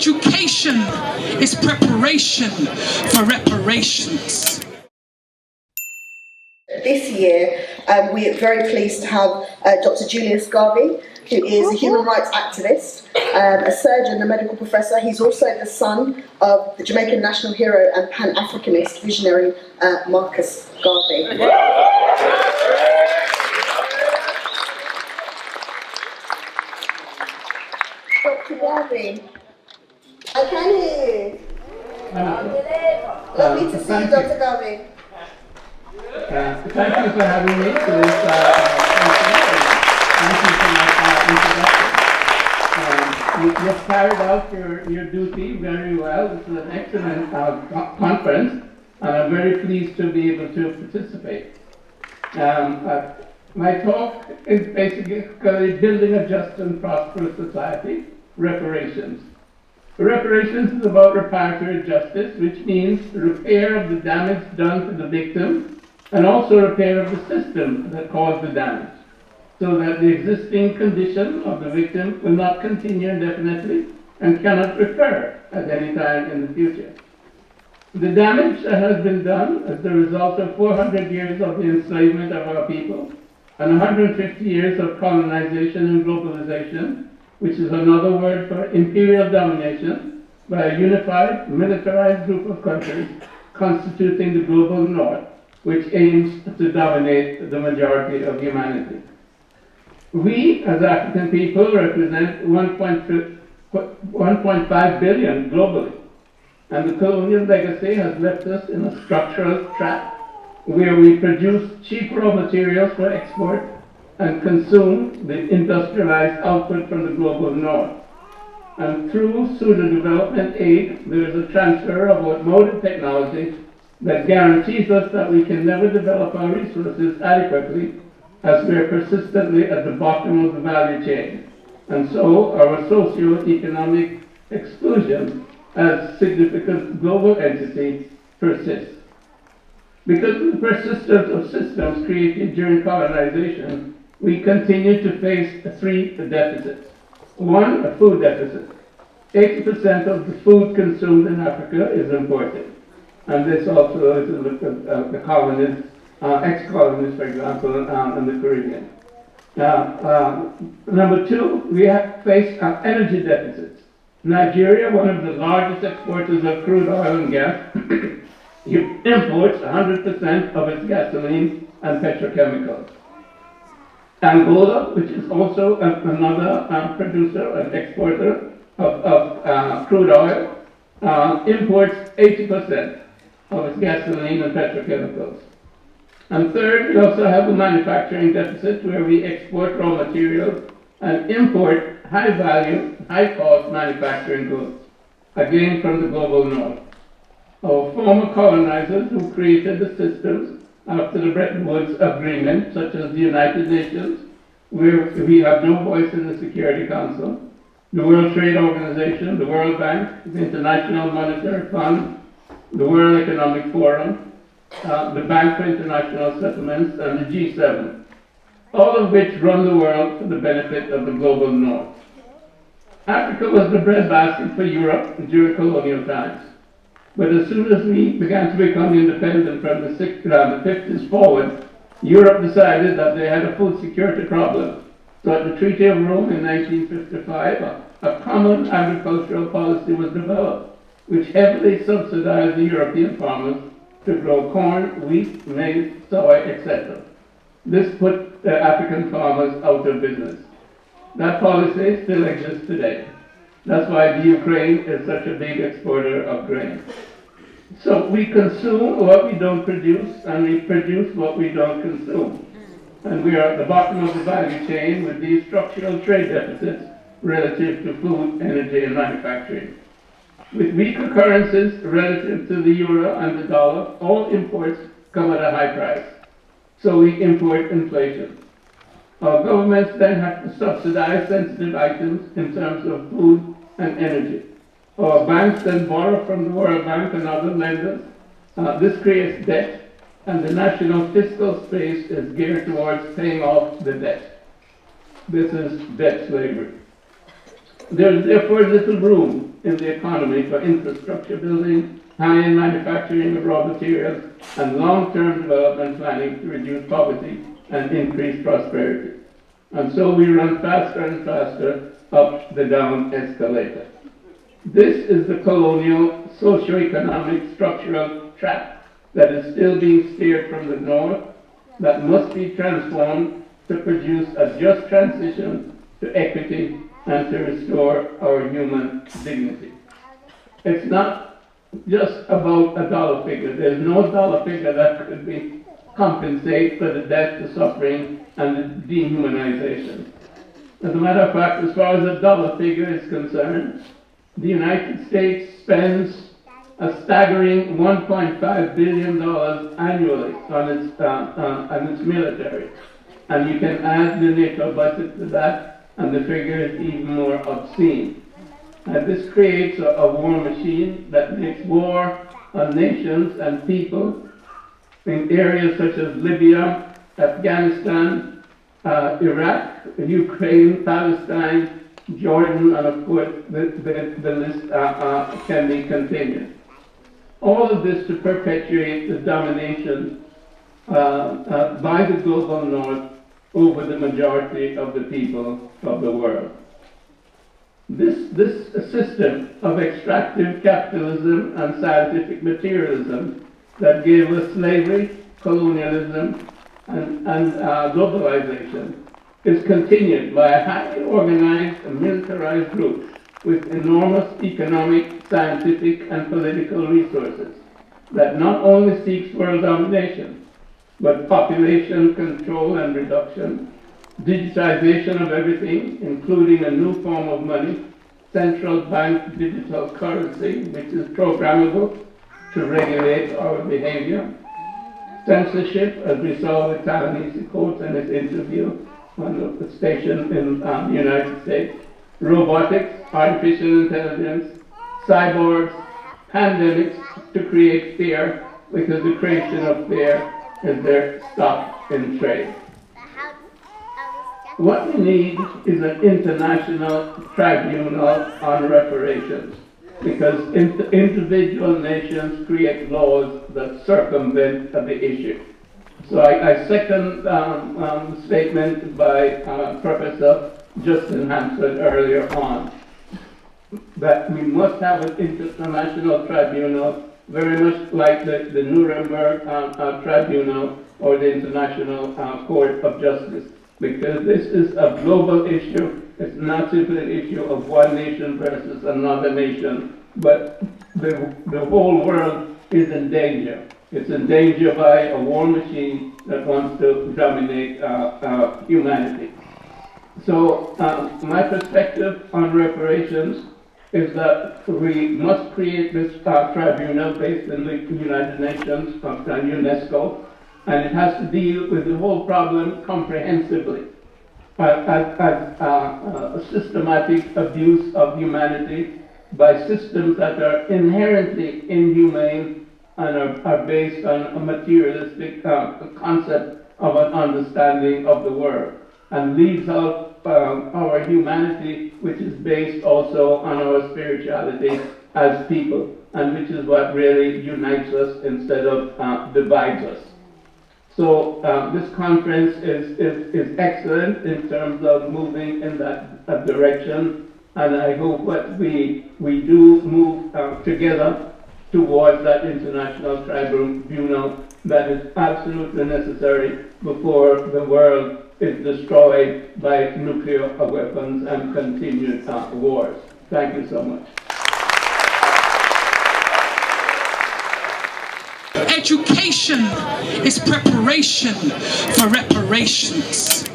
Education is preparation for reparations. This year, we are very pleased to have Dr. Julius Garvey, who is a human rights activist, a surgeon, a medical professor. He's also the son of the Jamaican national hero and Pan-Afrikanist visionary Marcus Garvey. Dr. Garvey, I can hear you. Lovely to see you, Dr. Garvey. Thank you for having me to this thank you for my introduction. You've carried out your duty very well. This is an excellent conference, and I'm very pleased to be able to participate. My talk is basically building a just and prosperous society, reparations. Reparations is about reparatory justice, which means repair of the damage done to the victim, and also repair of the system that caused the damage, so that the existing condition of the victim will not continue indefinitely and cannot recur at any time in the future. The damage that has been done as the result of 400 years of the enslavement of our people and 150 years of colonization and globalization, which is another word for imperial domination by a unified, militarized group of countries constituting the global north, which aims to dominate the majority of humanity. We, as African people, represent 1.5 billion globally, and the colonial legacy has left us in a structural trap where we produce cheap raw materials for export and consume the industrialized output from the global north. And through pseudo-development aid, there is a transfer of outmoded technology that guarantees us that we can never develop our resources adequately as we are persistently at the bottom of the value chain. And so our socio-economic exclusion as significant global entity persists. Because of the persistence of systems created during colonization, we continue to face three deficits. One, a food deficit. 80% of the food consumed in Africa is imported. And this also is a look at the colonists, ex-colonists, for example, in the Caribbean. Number two, we have faced energy deficits. Nigeria, one of the largest exporters of crude oil and gas, imports 100% of its gasoline and petrochemicals. Angola, which is also another producer and exporter of crude oil, imports 80% of its gasoline and petrochemicals. And third, we also have a manufacturing deficit where we export raw materials and import high-value, high-cost manufacturing goods, again from the global north. Our former colonizers who created the systems after the Bretton Woods Agreement, such as the United Nations, where we have no voice in the Security Council, the World Trade Organization, the World Bank, the International Monetary Fund, the World Economic Forum, the Bank for International Settlements, and the G7, all of which run the world for the benefit of the global north. Africa was the breadbasket for Europe during colonial times. But as soon as we began to become independent from the 50s forward, Europe decided that they had a food security problem. So at the Treaty of Rome in 1955, a common agricultural policy was developed, which heavily subsidized the European farmers to grow corn, wheat, maize, soy, etc. This put the African farmers out of business. That policy still exists today. That's why the Ukraine is such a big exporter of grain. So we consume what we don't produce, and we produce what we don't consume. And we are at the bottom of the value chain with these structural trade deficits relative to food, energy, and manufacturing. With weaker currencies relative to the euro and the dollar, all imports come at a high price. So we import inflation. Our governments then have to subsidize sensitive items in terms of food and energy. Our banks then borrow from the World Bank and other lenders. This creates debt, and the national fiscal space is geared towards paying off the debt. This is debt slavery. There is therefore little room in the economy for infrastructure building, high-end manufacturing of raw materials, and long-term development planning to reduce poverty and increase prosperity. And so we run faster and faster up the down escalator. This is the colonial socio-economic structural trap that is still being steered from the north, that must be transformed to produce a just transition to equity and to restore our human dignity. It's not just about a dollar figure. There's no dollar figure that could be compensate for the death, the suffering, and the dehumanization. As a matter of fact, as far as the dollar figure is concerned, the United States spends a staggering $1.5 billion annually on its military. And you can add the NATO budget to that, and the figure is even more obscene. And this creates a war machine that makes war on nations and people in areas such as Libya, Afghanistan, Iraq, Ukraine, Palestine, Jordan, and of course the list can be continued. All of this to perpetuate the domination by the global north over the majority of the people of the world. This system of extractive capitalism and scientific materialism that gave us slavery, colonialism, and globalization is continued by a highly organized and militarized group with enormous economic, scientific, and political resources that not only seeks world domination, but population control and reduction, digitization of everything, including a new form of money, central bank digital currency, which is programmable to regulate our behavior, censorship, as we saw with Ta-Nehisi Coates in his interview on the station in the United States, robotics, artificial intelligence, cyborgs, pandemics to create fear, because the creation of fear is their stock in trade. What we need is an international tribunal on reparations, because individual nations create laws that circumvent the issue. So I second the statement by Professor Justin Hampson earlier on, that we must have an international tribunal, very much like the Nuremberg Tribunal or the International Court of Justice, because this is a global issue. It's not simply an issue of one nation versus another nation, but the whole world is in danger. It's in danger by a war machine that wants to dominate humanity. So my perspective on reparations is that we must create this tribunal based in the United Nations and UNESCO, and it has to deal with the whole problem comprehensively as a systematic abuse of humanity by systems that are inherently inhumane and are based on a materialistic concept of an understanding of the world, and leaves out our humanity, which is based also on our spirituality as people, and which is what really unites us instead of divides us. So this conference is excellent in terms of moving in that direction, and I hope that we do move together towards that international tribunal that is absolutely necessary before the world is destroyed by nuclear weapons and continued wars. Thank you so much. Education is preparation for reparations.